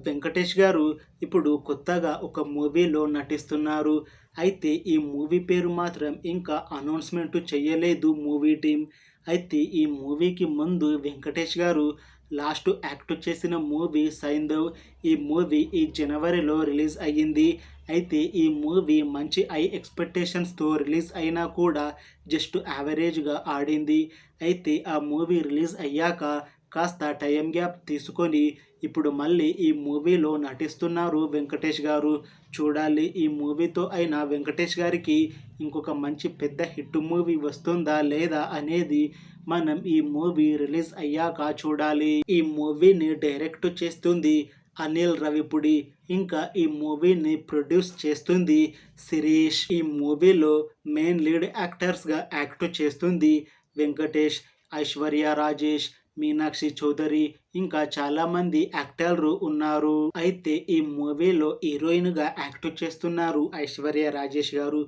వెంకటేష్ గారు ఇప్పుడు కొత్తగా ఒక మూవీలో నటిస్తున్నారు. అయితే ఈ మూవీ పేరు మాత్రం ఇంకా అనౌన్స్‌మెంట్ చేయలేదు మూవీ టీమ్. అయితే ఈ మూవీకి ముందు వెంకటేష్ గారు లాస్ట్ యాక్ట్ చేసిన మూవీ 'సైంధవ్'. ఈ మూవీ ఈ జనవరిలో రిలీజ్ అయ్యింది. అయితే ఈ మూవీ మంచి హై ఎక్స్‌పెక్టేషన్స్‌తో రిలీజ్ అయినా కూడా జస్ట్ యావరేజ్‌గా ఆడింది. అయితే ఆ మూవీ రిలీజ్ అయ్యాక కాస్త టైమ్ గ్యాప్ తీసుకొని ఇప్పుడు మళ్ళీ ఈ మూవీలో నటిస్తున్నారు వెంకటేష్ గారు. చూడాలి ఈ మూవీతో అయినా వెంకటేష్ గారికి ఇంకొక మంచి పెద్ద హిట్ మూవీ వస్తుందా లేదా అనేది మనం ఈ మూవీ రిలీజ్ అయ్యాక చూడాలి. ఈ మూవీని డైరెక్ట్ చేస్తుంది అనిల్ రవిపూడి. ఇంకా ఈ మూవీని ప్రొడ్యూస్ చేస్తుంది శిరీష్. ఈ మూవీలో మెయిన్ లీడ్ యాక్టర్స్గా యాక్ట్ చేస్తుంది వెంకటేష్, ఐశ్వర్య రాజేష్, మీనాక్షి చౌదరి, ఇంకా చాలామంది యాక్టర్లు ఉన్నారు. అయితే ఈ మూవీలో హీరోయిన్గా యాక్ట్ చేస్తున్నారు ఐశ్వర్య రాజేష్ గారు.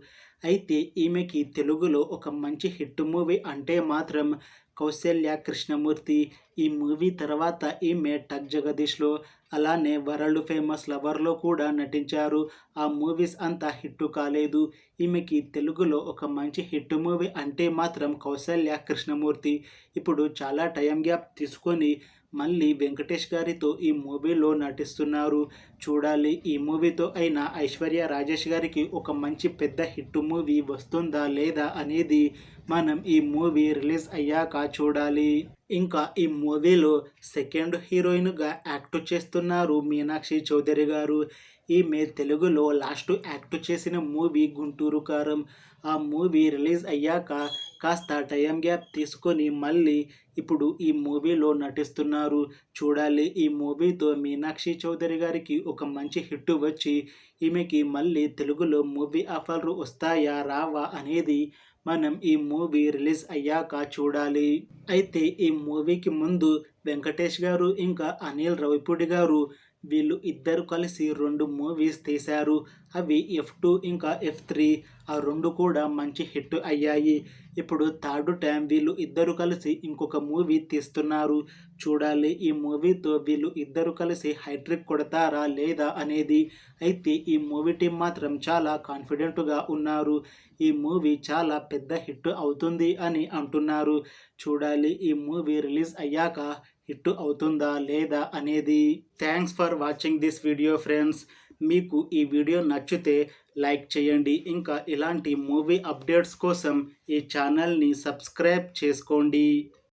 అయితే ఈమెకి తెలుగులో ఒక మంచి హిట్ మూవీ అంటే మాత్రం కౌసల్య కృష్ణమూర్తి. ఈ మూవీ తర్వాత ఈమె టక్ జగదీష్లో, అలానే వరల్డ్ ఫేమస్ లవర్లో కూడా నటించారు. ఆ మూవీస్ అంతా హిట్ కాలేదు. ఈమెకి తెలుగులో ఒక మంచి హిట్ మూవీ అంటే మాత్రం కౌసల్య కృష్ణమూర్తి. ఇప్పుడు చాలా టైం గ్యాప్ తీసుకొని మళ్ళీ వెంకటేష్ గారితో ఈ మూవీలో నటిస్తున్నారు. చూడాలి ఈ మూవీతో అయినా ఐశ్వర్య రాజేష్ గారికి ఒక మంచి పెద్ద హిట్ మూవీ వస్తుందా లేదా అనేది మనం ఈ మూవీ రిలీజ్ అయ్యాక చూడాలి. ఇంకా ఈ మూవీలో సెకండ్ హీరోయిన్గా యాక్ట్ చేస్తున్నారు మీనాక్షి చౌదరి గారు. ఈమె తెలుగులో లాస్ట్ యాక్ట్ చేసిన మూవీ 'గుంటూరు కారం'. ఆ మూవీ రిలీజ్ అయ్యాక కాస్త టైం గ్యాప్ తీసుకొని మళ్ళీ ఇప్పుడు ఈ మూవీలో నటిస్తున్నారు. చూడాలి ఈ మూవీతో మీనాక్షి చౌదరి గారికి ఒక మంచి హిట్ వచ్చి ఈమెకి మళ్ళీ తెలుగులో మూవీ ఆఫర్లు వస్తాయా రావా అనేది మనం ఈ మూవీ రిలీజ్ అయ్యాక చూడాలి. అయితే ఈ మూవీకి ముందు వెంకటేష్ గారు ఇంకా అనిల్ రవిపూడి గారు వీళ్ళు ఇద్దరు కలిసి 2 మూవీస్ తీశారు. అవి F2 ఇంకా F3. ఆ 2 కూడా మంచి హిట్ అయ్యాయి. ఇప్పుడు థర్డ్ టైం వీళ్ళు ఇద్దరు కలిసి ఇంకొక మూవీ తీస్తున్నారు. చూడాలి ఈ మూవీతో వీళ్ళు ఇద్దరు కలిసి హ్యాట్రిక్ కొడతారా లేదా అనేది. అయితే ఈ మూవీ టీం మాత్రం చాలా కాన్ఫిడెంట్గా ఉన్నారు. ఈ మూవీ చాలా పెద్ద హిట్ అవుతుంది అని అంటున్నారు. చూడాలి ఈ మూవీ రిలీజ్ అయ్యాక హిట్ అవుతుందా లేదా అనేది. Thanks for watching this video friends. మీకు ఈ వీడియో నచ్చితే లైక్ చేయండి. ఇంకా ఇలాంటి మూవీ అప్డేట్స్ కోసం ఈ ఛానల్ని సబ్స్క్రైబ్ చేసుకోండి.